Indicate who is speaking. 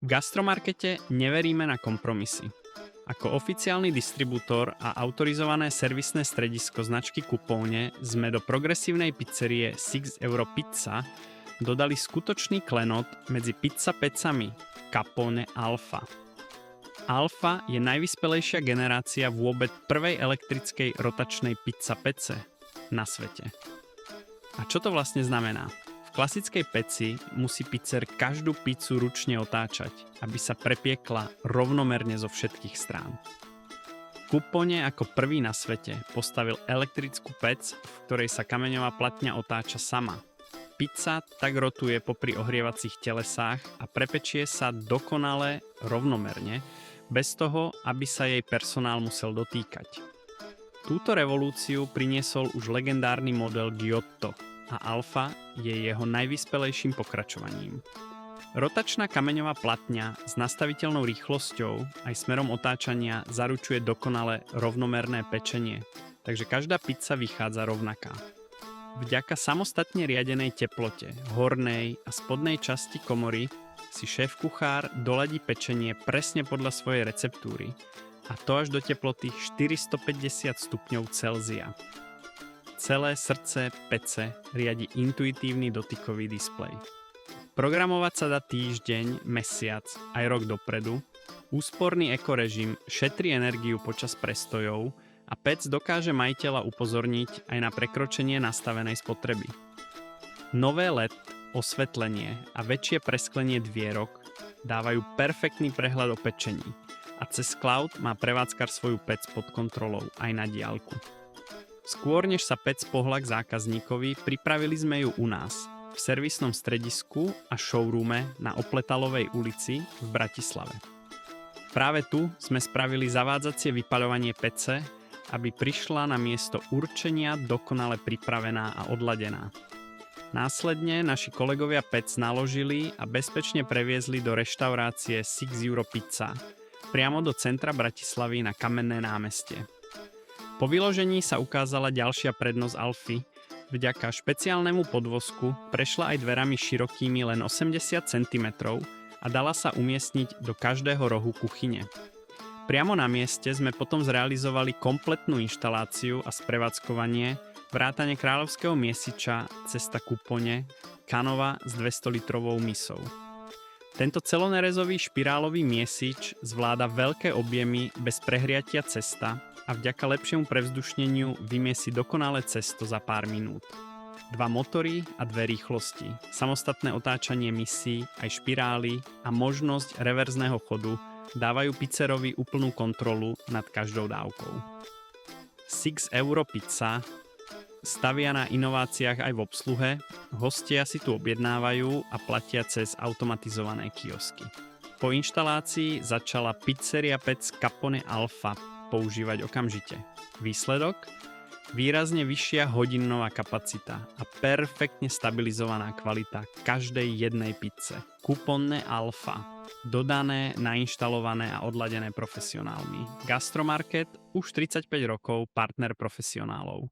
Speaker 1: V Gastromarkete neveríme na kompromisy. Ako oficiálny distribútor a autorizované servisné stredisko značky Coupone sme do progresívnej pizzerie 6 Euro Pizza dodali skutočný klenot medzi pizza pecami Capone Alfa. Alfa je najvyspelejšia generácia vôbec prvej elektrickej rotačnej pizza pece na svete. A čo to vlastne znamená? V klasickej peci musí pizzer každú pizzu ručne otáčať, aby sa prepiekla rovnomerne zo všetkých strán. Coupone ako prvý na svete postavil elektrickú pec, v ktorej sa kameňová platňa otáča sama. Pizza tak rotuje popri ohrievacích telesách a prepečie sa dokonale rovnomerne, bez toho, aby sa jej personál musel dotýkať. Túto revolúciu priniesol už legendárny model Giotto a Alfa je jeho najvyspelejším pokračovaním. Rotačná kameňová platňa s nastaviteľnou rýchlosťou aj smerom otáčania zaručuje dokonale rovnomerné pečenie, takže každá pizza vychádza rovnaká. Vďaka samostatne riadenej teplote, hornej a spodnej časti komory si šéf-kuchár doladí pečenie presne podľa svojej receptúry, a to až do teploty 450 stupňov Celzia. Celé srdce pece riadi intuitívny dotykový displej. Programovať sa dá týždeň, mesiac aj rok dopredu, úsporný ekorežim šetrí energiu počas prestojov a pec dokáže majiteľa upozorniť aj na prekročenie nastavenej spotreby. Nové LED, osvetlenie a väčšie presklenie dvierok dávajú perfektný prehľad o pečení a cez cloud má prevádzkar svoju pec pod kontrolou aj na diaľku. Skôr než sa pec pohľa k zákazníkovi, pripravili sme ju u nás, v servisnom stredisku a showroome na Opletalovej ulici v Bratislave. Práve tu sme spravili zavádzacie vypaľovanie pece, aby prišla na miesto určenia dokonale pripravená a odladená. Následne naši kolegovia pec naložili a bezpečne previezli do reštaurácie 6 Euro Pizza, priamo do centra Bratislavy na Kamenné námestie. Po vyložení sa ukázala ďalšia prednosť Alfy. Vďaka špeciálnemu podvozku prešla aj dverami širokými len 80 cm a dala sa umiestniť do každého rohu kuchyne. Priamo na mieste sme potom zrealizovali kompletnú inštaláciu a sprevádzkovanie vrátane kráľovského miesiča Cesta Coupone, kanova s 200-litrovou misou. Tento celonerezový špirálový miesič zvláda veľké objemy bez prehriatia cesta a vďaka lepšiemu prevzdušneniu vymie si dokonalé cesto za pár minút. 2 motory a 2 rýchlosti, samostatné otáčanie misí, aj špirály a možnosť reverzného chodu dávajú pizzerovi úplnú kontrolu nad každou dávkou. 6 Euro Pizza stavia na inováciách aj v obsluhe, hostia si tu objednávajú a platia cez automatizované kiosky. Po inštalácii začala pizzeria pec Capone Alfa používať okamžite. Výsledok? Výrazne vyššia hodinnová kapacita a perfektne stabilizovaná kvalita každej jednej pizze. Coupone Alfa. Dodané, nainštalované a odladené profesionálmi. Gastromarket už 35 rokov partner profesionálov.